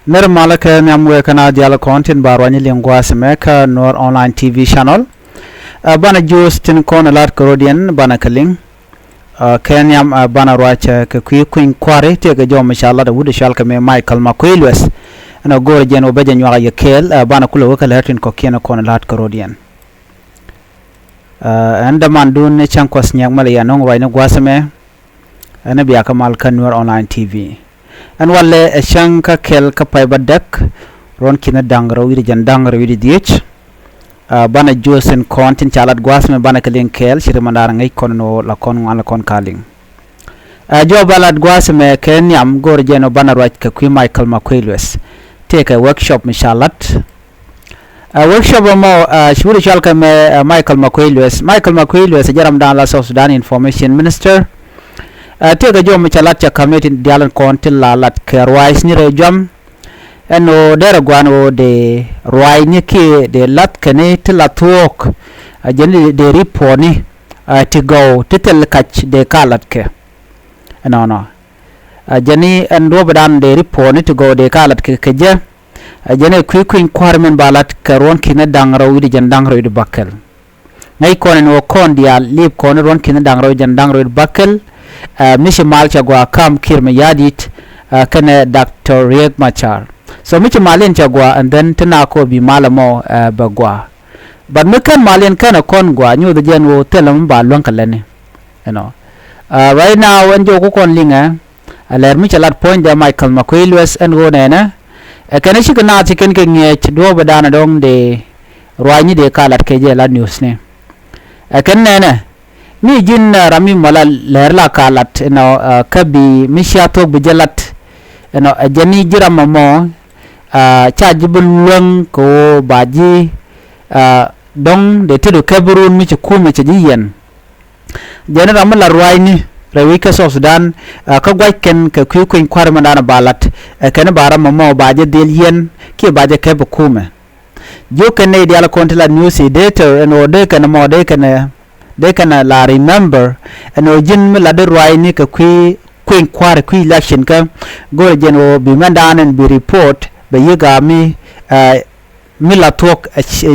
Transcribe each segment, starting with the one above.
Nirmala ke nyamwe kana diala content barwani lingwa semeka Nuer online TV channel. Bana juice tin kona lat Carodian bana kaling. Kenyam bana racha ke kuyin kware te ga jom inshallah da wudu shalka me Michael makuey luɛth. Ana gore jen obeja nywa ya kel bana kula wakala hatin ko kena kona lat Carodian. Anda mandun ne chankwas nyak mala ya nong wayna gwasame. Ana biya kamal kan Nuer online TV. An walle shanka kel kapay badak ron kina dangro wiri jan dangro wiri diech bana josen kontin chalat gwasme bana kalin kel shiri mandara ngai kono la kon ala kon kaling jo balad gwasme ken yam gor jeno bana raj ka kwi Michael makuey luɛth take a workshop mishalat workshop mo shuri shalka me Michael makuey luɛth jaram dan la South Sudan information minister tega jom chalat cha committee dialan kontil la lat ke rois ni rejom eno dera gwano de roi ni ke de lat kene tila tuok jeni de riponi to go titel kach de kalat ke no jeni en robadan de riponi to go de kalat ke keje jeni kwin kwarmen balat ke ron kina dangro widi jan dangro widi bakkel ngai konen o kon dia lip kon ron kina dangro jan dangro widi bakkel mishi malcha gwa kam kirme yadit kene Dr. Riek Machar so michi malin chagwa and then tinako bi malamo bagwa but mekan malin kana kon gwa nyu the gen wo telam ba lon kalene you know right now when jo ko kon linga aler michi lat point de Michael makuey luɛth en go nena kana shi kana tiken ke ngech do badana dong de roani de kalat ke je la news ne kan nena ni jin rami mala lerla kalat no kabi mishato bujalat no jani jirama mo chajibul ko baji dong de tedo kaburun mi kume chajiyen jani ramala ruwaini rewika South Sudan ka gwaiken ka kuyin kwarma dana balat kana barama mo baje del yen ke baje kebe kume jo kene diala kontila news data no de kana mo de kana la remember and jin mi la de ruwaini ka kuyin kware kuyi election ka go jen o bi mandan bi report be yiga mi la talk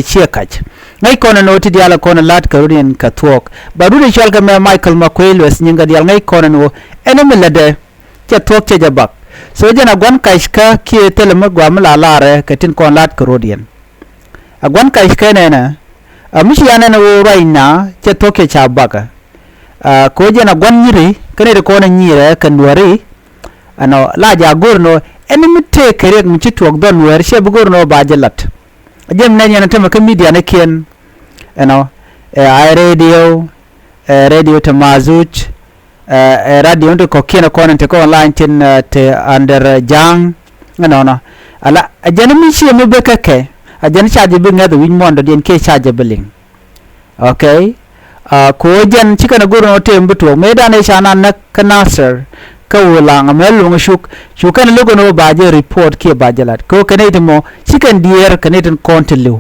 chekach ngai kono no ti diala kono lat Carodian ka talk baru ni shalka me Michael makuey luɛth nyinga dial ngai kono no enemi lede che talk che jabak so jena gon kaiska ki telema gwa mala ka tin kon lat Carodian agwan kaiska nena mishi yana no raina che talk che chabaka ko jena gon nyiri kene de kono nyire kan duari ano la ja gorno enemi te kerek mi chituok don wer she bugorno bajelat jem ne yana tema ka media ne ken ai radio tamazuch radio ndo ko ken ko nte ko online tin te under jang no ala ajana mi shi mi bekake ajana chaje bi ngado win mondo den ke chaje beling okay ko jen chikana gorno te mbuto medane shana na kanasir kawula ngamelu shukan logo no baje report ke bajelat ko kanete mo chikan dier kanete kontilu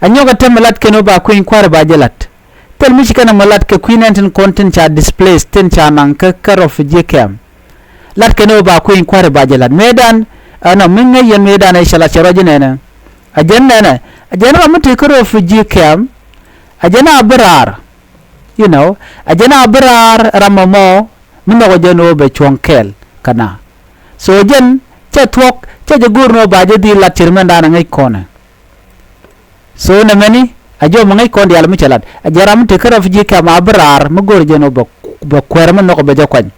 anyoga temalat keno ba queen kware bajelat tel mi chikana malat ke queen enten content cha displays ten cha nan ka karof jekem lat keno ba queen kware bajelat medan ana minga yen medan ay shala charojene ajana amti karof jekem ajana abrar ajana abrar ramamo minda ko jeno be chonkel kana so jen che twok che jagurno baje di la tirmenda na ngai kona so na mani ajo mangai kon dial mi chalat ajaram te kara fiji ka ma brar ma gor jeno bo kwerma no ko be jakwan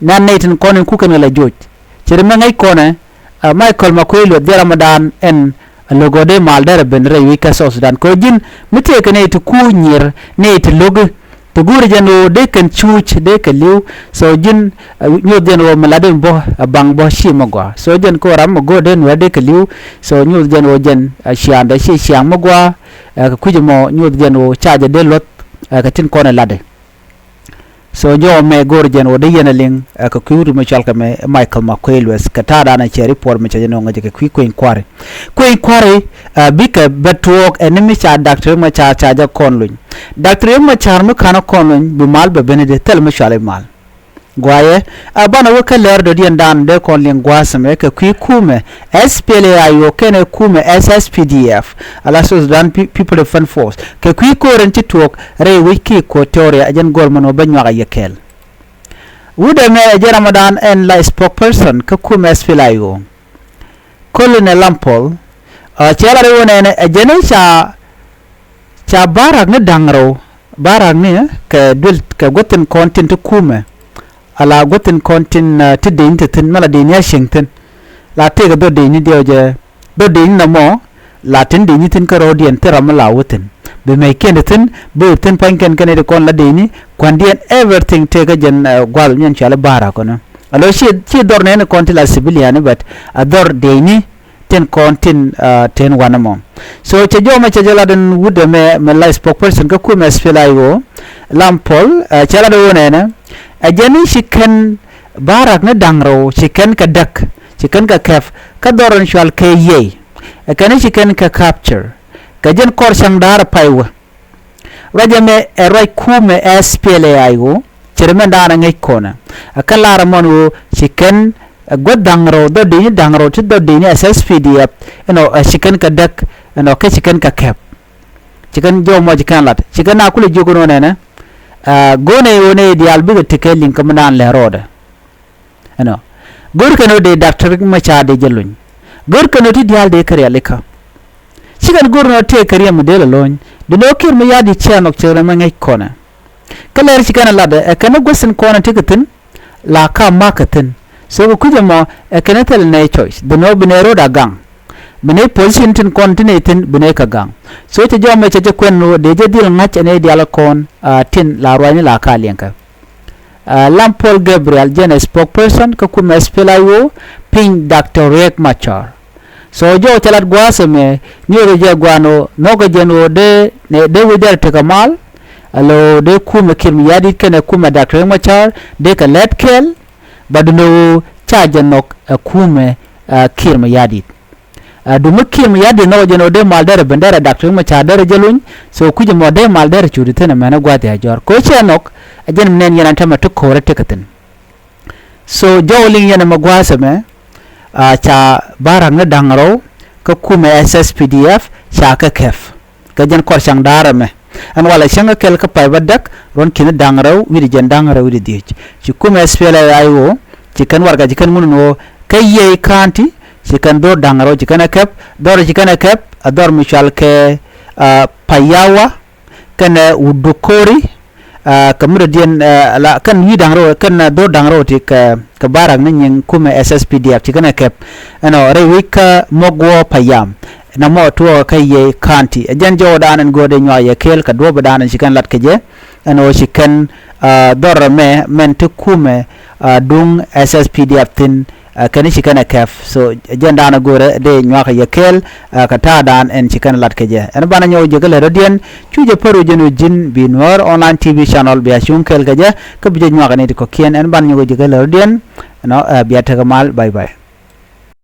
nan neitin konen ku kana la joj tirme ngai kona Michael makuey luɛth de ramadan en logo de maldere ben rewika South Sudan ko jin mite kana to kunyir ne to logo to gure jeno de kan chuch de ka liu so jin nyu jeno maladen bo bang bo shi magwa so jen ko ram go den wa de ka liu so nyu jeno jen shianda shi shiang magwa ku jemo nyu jeno chaje de lot ka tin ko na lade so jo me gor jeno de yenaling ka kuri ma chalka me Michael makuey luɛth ka tada na che report me jeno ngaje ka kuyin kware bika betwok enemi cha Dr. Machar chaja konluñ Dr. Machar mu kana konluñ bu mal be benede tel ma shale mal gwaye bana waka ler do dien dan de kon len gwasame ka kume SPLA IO kene kume SSPDF ala Sudan People Defense Force ka ko ren ci tok re wiki ko teoria ajen gorman o banyo ga yekel wude me je Ramadan en la spokesperson ka kume SPLA IO Colonel Lampol chela re wonene ajene cha barak ne dangro barak ne ka dul ka goten content kume ala goten kontin te dein te tin mala dein ya shingten la te ga do dein dio je do dein na mo la tin dein tin ka rodien te ram la woten be me ken tin be tin pan ken ken de kon la dein kwandien everything te ga jen gwal nyen chala bara kono alo chi dor ne konti la civilian but ador dein ten kontin ten wanamo so che jo ma che jala den wude me la spokesperson ka ku me SPLA IO Lampol chala do wonene ajani chicken barak ne dangro chicken ka dak chicken ka kef ka doron shwal ke ye akani chicken ka capture ka jen kor sang dar paiwa rajame erai kume SPLA IO chirmen dana ngai kona akala ramonu chicken god dangro do dini dangro to do dini SSPDF chicken ka dak ka chicken ka kef chicken jo mo chicken lat chicken akule jogono nena gone wone di albiga tike link manan le roda gor kano de doctor ma cha de jelun gor kano ti dial de kare alika sigan gor no te kare mu de lon de no kir ma yadi chanok chere ma ngai kona kaler sikana lada e kana gosen kona tikatin la ka makatin so ku jama e kana tel ne choice de no binero da gang bene position tin continentin bene ka gang so te jom me che kwenno de je dil ngach ne dial kon tin la rwani la ka lenka Lampol Gabriel jen spokesperson ka kuma SPLA IO ping Dr. Riek Machar so jo chalat gwasame ni je gwano nogo jeno de ne de wider te kamal alo de kuma kim yadi kene kuma Dr. Riek Machar de ka letkel badno charge nok kuma kirma yadi dumukir yadi no jeno de maldere bendera Dr. Machar dere jelun so kuje mo de maldere chudi tena mena gwati ajor ko chenok ajen mnen yana tama to kore tekaten so jowling yana magwasa me cha barang na dangro ka kume SSPDF cha ka kef ka jen kor sang dara me an wala shanga kel ka pay badak ron kin dangro widi jen dangro widi dich ci kume SPLA IO ci kan warga ci kan munno kayye kanti chicken do dangaro chicken kep dor chicken kep ador michal ke payawa kana udukori kamura dien la kan yi dangaro kan do dangaro ti ka barang nyin kuma SSPDF chicken kep re wika mogwo payam na mo to kaye kanti jan jodanan gode nyaye kel ka do badanan chicken lat keje chicken dor me men to kume dung SSPDF tin kani chikana kef so jenda na gore de nywaka yekel kata dan en chikana lat keje en bana nyaw jegal rodien chuje paru jenu jin bi Nuer online TV channel bi ashun kel keje ko bi nywaka ne ko kien en bana nyaw jegal rodien biata kamal bye bye